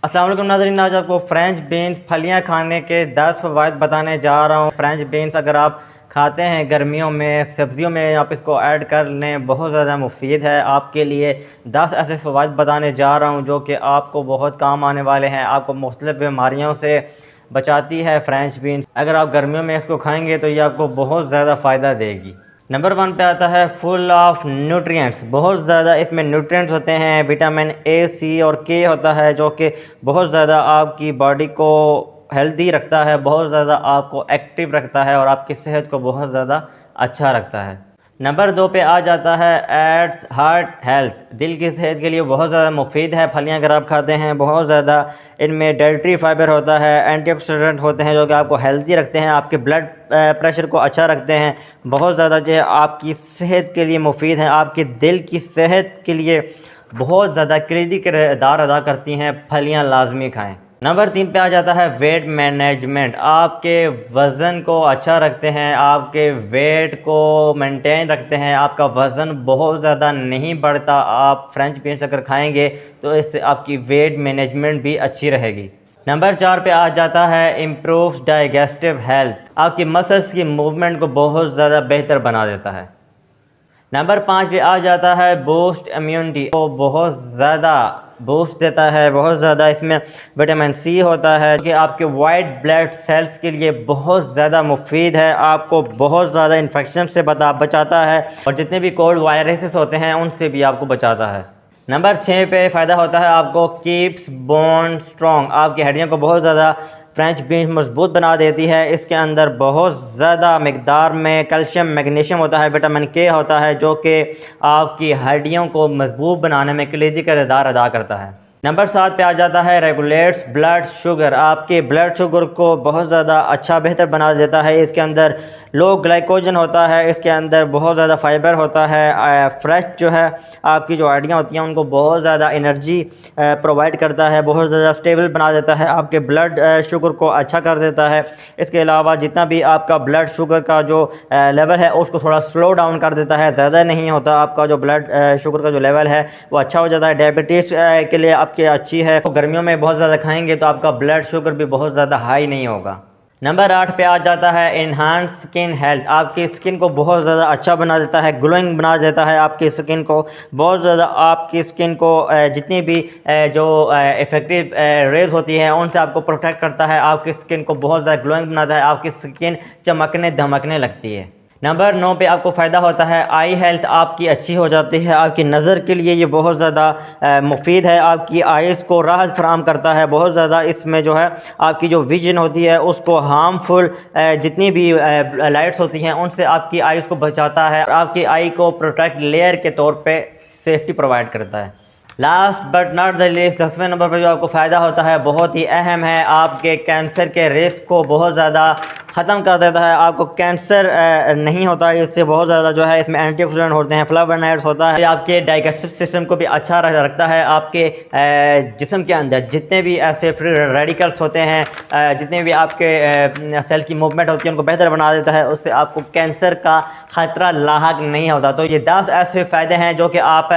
अस्सलाम वालेकुम नाज़रीन, आज आपको फ्रेंच बीन्स फलियां खाने के 10 फ़वाइद बताने जा रहा हूँ। फ्रेंच बीन्स अगर आप खाते हैं गर्मियों में, सब्जियों में आप इसको ऐड कर लें, बहुत ज़्यादा मुफीद है आपके लिए। 10 ऐसे फ़वाइद बताने जा रहा हूँ जो कि आपको बहुत काम आने वाले हैं, आपको मुख्तलिफ़ बीमारियों से बचाती है फ्रेंच बीन्स। अगर आप गर्मियों में इसको खाएँगे तो ये आपको बहुत ज़्यादा फ़ायदा देगी। नंबर 1 पे आता है फुल ऑफ न्यूट्रिएंट्स। बहुत ज़्यादा इसमें न्यूट्रिएंट्स होते हैं, विटामिन ए, सी और के होता है जो कि बहुत ज़्यादा आपकी बॉडी को हेल्दी रखता है, बहुत ज़्यादा आपको एक्टिव रखता है और आपकी सेहत को बहुत ज़्यादा अच्छा रखता है। नंबर 2 पे आ जाता है एड्स हार्ट हेल्थ। दिल की सेहत के लिए बहुत ज़्यादा मुफीद है फलियां अगर आप खाते हैं। बहुत ज़्यादा इनमें डाइटरी फाइबर होता है, एंटीऑक्सीडेंट होते हैं जो कि आपको हेल्दी रखते हैं, आपके ब्लड प्रेशर को अच्छा रखते हैं। बहुत ज़्यादा जो है आपकी सेहत के लिए मुफीद है, आपके दिल की सेहत के लिए बहुत ज़्यादा क्लिनिकल किरदार अदा करती हैं। फलियां लाजमी खाएँ। नंबर 3 पे आ जाता है वेट मैनेजमेंट। आपके वज़न को अच्छा रखते हैं, आपके वेट को मेंटेन रखते हैं, आपका वज़न बहुत ज़्यादा नहीं बढ़ता। आप फ्रेंच बीन्स अगर खाएंगे तो इससे आपकी वेट मैनेजमेंट भी अच्छी रहेगी। नंबर 4 पे आ जाता है इम्प्रूव्स डाइजेस्टिव हेल्थ। आपकी मसल्स की मूवमेंट को बहुत ज़्यादा बेहतर बना देता है। नंबर 5 पे आ जाता है बूस्ट इम्यूनिटी। तो बहुत ज़्यादा बूस्ट देता है, बहुत ज़्यादा इसमें विटामिन सी होता है कि आपके वाइट ब्लड सेल्स के लिए बहुत ज़्यादा मुफीद है, आपको बहुत ज़्यादा इन्फेक्शन से बचाता है और जितने भी कोल्ड वायरसेस होते हैं उनसे भी आपको बचाता है। नंबर 6 पे फ़ायदा होता है आपको कीप्स बोन स्ट्रॉन्ग। आपकी हड्डियों को बहुत ज़्यादा फ्रेंच बीन्स मजबूत बना देती है। इसके अंदर बहुत ज़्यादा मकदार में कैल्शियम मैग्नीशियम होता है, विटामिन के होता है जो कि आपकी हड्डियों को मजबूत बनाने में क्लिनिकल किरदार अदा करता है। नंबर 7 पे आ जाता है रेगुलेट्स ब्लड शुगर। आपके ब्लड शुगर को बहुत ज़्यादा अच्छा बेहतर बना देता है। इसके अंदर लो ग्लाइकोजन होता है, इसके अंदर बहुत ज़्यादा फाइबर होता है। फ्रेश जो है आपकी जो हड्डियाँ होती हैं उनको बहुत ज़्यादा एनर्जी प्रोवाइड करता है, बहुत ज़्यादा स्टेबल बना देता है, आपके ब्लड शुगर को अच्छा कर देता है। इसके अलावा जितना भी आपका ब्लड शुगर का जो लेवल है उसको थोड़ा स्लो डाउन कर देता है, ज़्यादा नहीं होता। आपका जो ब्लड शुगर का जो लेवल है वो अच्छा हो जाता है। डायबिटीज़ के लिए आपके अच्छी है। तो गर्मियों में बहुत ज़्यादा खाएंगे तो आपका ब्लड शुगर भी बहुत ज़्यादा हाई नहीं होगा। नंबर 8 पे आ जाता है इन्हांस स्किन हेल्थ। आपकी स्किन को बहुत ज़्यादा अच्छा बना देता है, ग्लोइंग बना देता है आपकी स्किन को। बहुत ज़्यादा आपकी स्किन को जितनी भी जो इफ़ेक्टिव रेज होती हैं उनसे आपको प्रोटेक्ट करता है, आपकी स्किन को बहुत ज़्यादा ग्लोइंग बनाता है, आपकी स्किन चमकने धमकने लगती है। नंबर 9 पे आपको फ़ायदा होता है आई हेल्थ। आपकी अच्छी हो जाती है, आपकी नज़र के लिए ये बहुत ज़्यादा मुफीद है, आपकी आइज़ को राहत फराहम करता है। बहुत ज़्यादा इसमें जो है आपकी जो विजन होती है उसको हार्मफुल जितनी भी लाइट्स होती हैं उनसे आपकी आइज़ को बचाता है, आपकी आई को प्रोटेक्ट लेयर के तौर पे सेफ्टी प्रोवाइड करता है। Last but not the least 10वें नंबर पर जो आपको फ़ायदा होता है बहुत ही अहम है, आपके कैंसर के रिस्क को बहुत ज़्यादा ख़त्म कर देता है। आपको कैंसर नहीं होता है इससे। बहुत ज़्यादा जो है इसमें एंटीऑक्सीडेंट होते हैं, फ्लावोनॉइड्स होता है, आपके डाइजेस्टिव सिस्टम को भी अच्छा रखता है। आपके जिस्म के अंदर जितने भी ऐसे फ्री रेडिकल्स होते हैं, जितने भी आपके सेल की मूवमेंट होती है उनको बेहतर बना देता है, उससे आपको कैंसर का ख़तरा लाहक नहीं होता। तो ये 10 ऐसे फ़ायदे हैं जो कि आप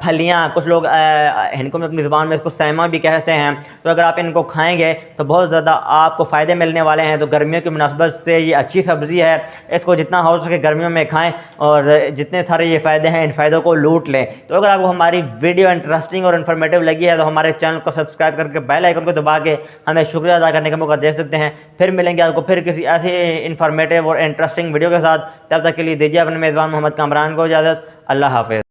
फलियाँ, कुछ लोग इनको में अपनी ज़ुबान में इसको सैमा भी कहते हैं, तो अगर आप इनको खाएंगे तो बहुत ज़्यादा आपको फ़ायदे मिलने वाले हैं। तो गर्मियों की मुनासबत से ये अच्छी सब्ज़ी है, इसको जितना हो सके गर्मियों में खाएं और जितने सारे ये फ़ायदे हैं इन फ़ायदों को लूट लें। तो अगर आपको हमारी वीडियो इंटरेस्टिंग और इन्फॉर्मेटिव लगी है तो हमारे चैनल को सब्सक्राइब करके बेल आइकन को दबा के हमें शुक्रिया अदा करने का मौका दे सकते हैं। फिर मिलेंगे आपको फिर किसी ऐसी इन्फॉर्मेटिव और इंटरेस्टिंग वीडियो के साथ। तब तक के लिए दीजिए अपने मेज़बान मोहम्मद कामरान को इजाज़त। अल्लाह हाफ़िज़।